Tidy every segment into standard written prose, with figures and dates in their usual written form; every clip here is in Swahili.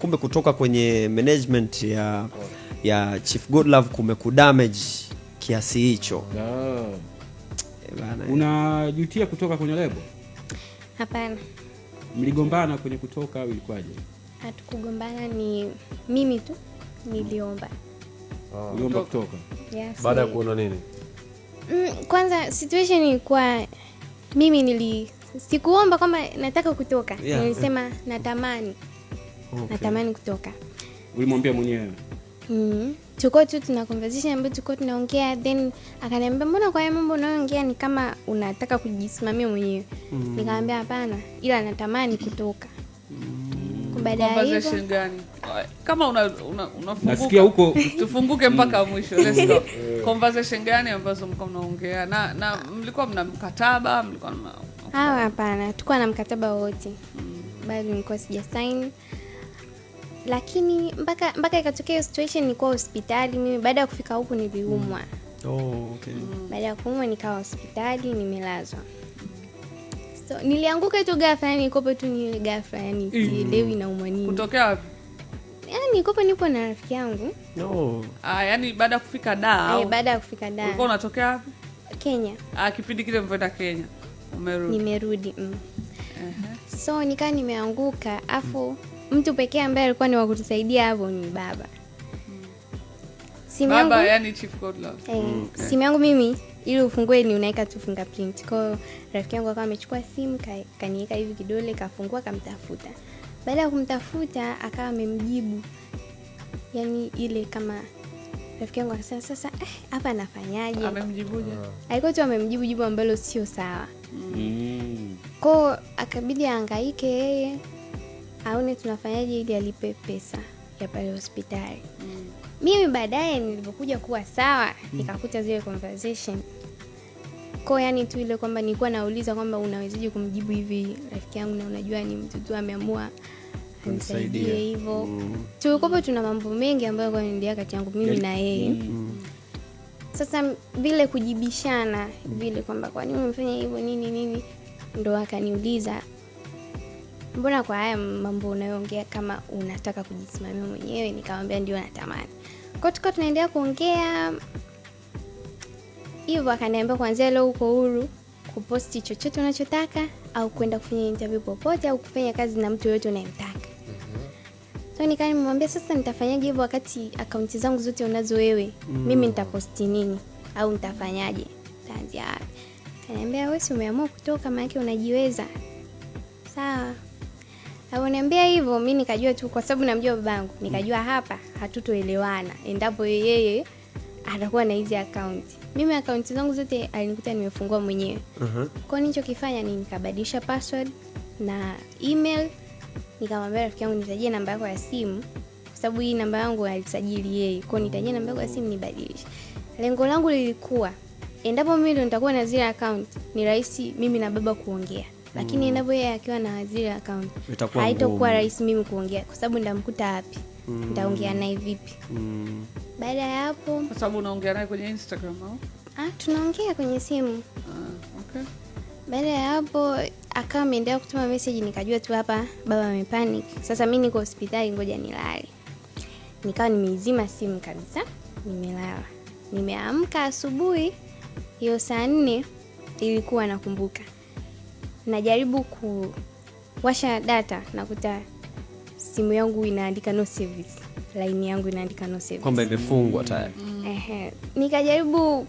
kumbe kutoka kwenye management ya Chief Godlove kumekudamage kiasi hicho. Unajutia kutoka kwenye lebo? Hapana. Mligombana kwenye kutoka au ilikuwaje? Hatukugombana, ni mimi tu niliomba. Uliomba kutoka? Yes. Baada ya kuona nini? Kwanza situation ilikuwa mimi sikuomba kwamba nataka kutoka. Nilisema natamani. Okay. Natamani kutoka. Ulimwambia mwenyewe? Tuko tu tuna conversation ambayo tuko tunaongea, then akaniambia mbona kwa mambo unayoongea ni kama unataka kujisimamia mwenyewe. Nikamwambia hapana, ila natamani kutoka. Baada ya hivyo conversation gani? Kama unafunguka. Nasikia huko tufunguke mpaka mwisho. Let's go. Conversation gani ambazo mko mnaongea? Na mlikuwa mna mkataba, mlikuwa mna hapana, tulikuwa na mkataba wote. Bado nilikuwa sija sign. Lakini mpaka ikatokea situation nilikuwa hospitali. Mimi baada ya kufika huko niliumwa. Okay. Baada ya kuumwa nikawa hospitali, nimelazwa. So nilianguka tu ghafla, yani nikopo tu ni ghafla, yani sielewi na umwa nini. Kutokea wapi? Yani nikopo nipo na rafiki yangu. Yani baada ya kufika Dar. Baada ya kufika Dar. Ulikuwa unatokea wapi? Kenya. Kipindi kile mvoenda Kenya. Umerudi. Nimerudi. So nikaa nimeanguka, afu mtu pekee ambaye alikuwa ni wa kutusaidia hapo ni baba. Simu yangu, yani Chief Godlove. Simu yangu mimi ili ufungue ni unaweka tu fingerprint. Kwa hiyo rafiki yangu akawa amechukua simu kaniweka hivi kidole, kafungua, kamtafuta. Baada ya kumtafuta akawa amemjibu. Yani ile kama rafiki yangu akasema sasa hapa nafanyaje? Amemjibuje? Alikuwa tu amemjibu jibu ambalo sio sawa. Kwa akabidi ahangaike yeye aone tunafanyaje ili alipe pesa ya pale hospitali. Mimi baadaye nilipokuja kuwa sawa, nikakuta zile conversation. Kwa yani tu ile kwamba nilikuwa nauliza kwamba unawezaje kumjibu hivi rafiki yangu na unajua ni mtu tu ameamua anisaidie hivyo. Tulikuwa tuna mambo mengi ambayo yanaendelea kati yangu mimi na yeye. Sasa vile kujibishana vile kwamba kwa nini umefanya hivyo nini ndo akaniuliza mbona kwa haya mambo unayoongea kama unataka kujisimamia mwenyewe. Nikamwambia ndio natamani. Kwa tuko tunaendelea kuongea hivyo, akaniambia kuanzia leo uko huru kuposti chochote unachotaka au kwenda kufanya interview popote au kufanya kazi na mtu yoyote unayemtaka. So nikamwambia sasa nitafanyaje hivyo wakati akaunti zangu zote unazo wewe? Mimi nitaposti nini au nitafanyaje? Taanzia wapi? Akaniambia wewe si umeamua kutoka, maana yake unajiweza. Sawa. Aliniambia hivyo, mimi nikajua tu kwa sababu namjua babangu, nikajua hapa hatutoelewana endapo yeye atakuwa na hizi account. Mimi account zangu zote alinikuta nimefungua mwenyewe. Kwa nini nilichokifanya ni nikabadilisha password na email. Nikamwambia rafiki yangu nitajie namba yako ya simu kwa sababu hii namba yangu alisajili yeye. Kwa nitajie namba yako ya simu nibadilishe. Lengo langu lilikuwa endapo mimi ndo nitakuwa na zile account ni rahisi mimi na baba kuongea. Lakini endapo yeye akiwa na zile account haitakuwa rahisi mimi kuongea kwa sababu ndamkuta wapi? Nitaongea naye vipi? Baada ya hapo, kwa sababu unaongea naye kwenye Instagram au? Tunaongea kwenye simu. Okay. Baada ya hapo akawa ameendelea kutuma message, nikajua tu hapa baba amepanic. Sasa mimi niko hospitali, ngoja nilale. Nikawa nimeizima simu kabisa, nimelala. Nimeamka asubuhi hiyo saa 4 ilikuwa nakumbuka. Najaribu kuwasha data, nakuta simu yangu inaandika no service. Line yangu inaandika no service. Kwamba imefungwa tayari. Nikajaribu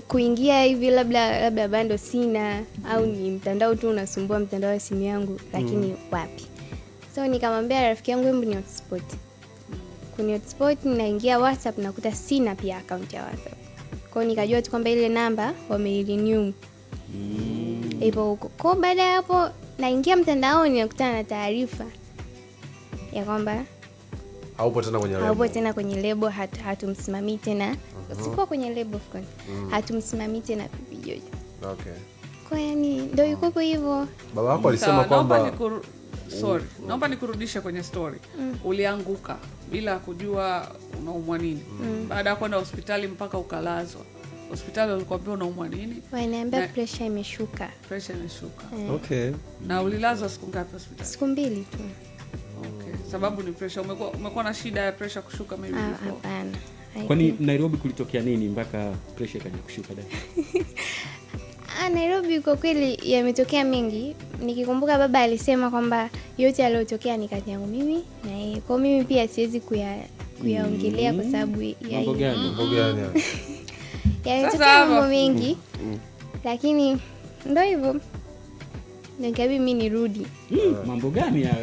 kuingia hivi labda bando sina au ni mtandao tu unasumbua mtandao wa simu yangu, lakini wapi. So nikamwambia rafiki yangu hebu ni hotspot. Kwenye hotspot ninaingia WhatsApp nakuta sina pia account ya WhatsApp. Kwa hiyo nikajua tu kwamba ile namba wamerenew. Hivyo huko. Kwa baada ya hapo naingia mtandaoni nakutana na taarifa ya kwamba haupo tena kwenye lebo. Haupo tena kwenye lebo, hatumsimamii tena. Sikuwa kwenye lebo of course. Hatumsimamii tena Pipi George. Okay. Kwa yani ndio yuko hivyo. Baba wako alisema kwamba naomba nikurudishe kwenye story. Ulianguka bila kujua unaumwa nini. Baada ya kwenda hospitali mpaka ukalazwa. Hospitali walikwambia unaumwa nini? Waniambia pressure imeshuka. Pressure imeshuka. Okay. Na ulilazwa siku ngapi hospitali? Siku 2 tu. Okay. sababu ni pressure. Umekuwa na shida ya pressure kushuka maybe before? Hapana. Kwani Nairobi kulitokea nini mpaka pressure ikaja kushuka dada? Nairobi kwa kweli yametokea mengi. Nikikumbuka baba alisema kwamba yote aliyotokea ni kati yangu mimi na yeye. Kwa mimi pia siwezi kuyaongelea kwa sababu ya Mambo gani? yametokea mambo mengi. Lakini ndio hivyo. Nikabi mimi nirudi. Mambo gani ya?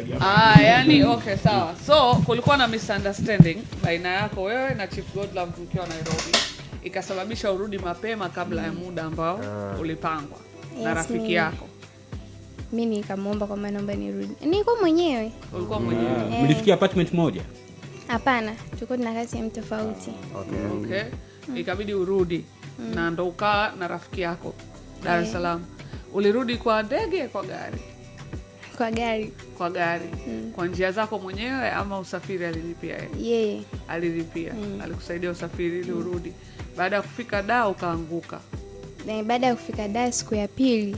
Yani okay, sawa. So kulikuwa na misunderstanding baina yako wewe na Chief Godlove mkiwa Nairobi, ikasababisha urudi mapema kabla ya muda ambao ulipangwa na rafiki yako. Mimi nikamwomba kwa maana naomba nirudi. Nilikuwa mwenyewe. Ulikuwa mwenyewe? Mlifikia apartment moja? Hapana, tulikuwa tunakaa sehemu tofauti. Okay. Ikabidi urudi na ndo ukaa na rafiki yako Dar es Salaam. Ulirudi kwa ndege, kwa gari? Kwa gari. Kwa njia zako mwenyewe ama usafiri alilipia yeye? Alilipia. Alikusaidia usafiri ili urudi. Baada ya kufika Dar ukaanguka. Na baada ya kufika Dar siku ya pili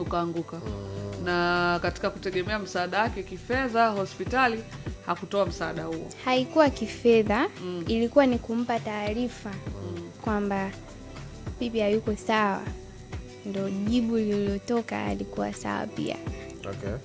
ukaanguka. Na katika kutegemea msaada wake kifedha, hospitali hakutoa msaada huo. Haikuwa kifedha, ilikuwa ni kumpa taarifa kwamba bibi hayuko sawa. Ndio jibu lililotoka, alikuwa sawa pia. Okay.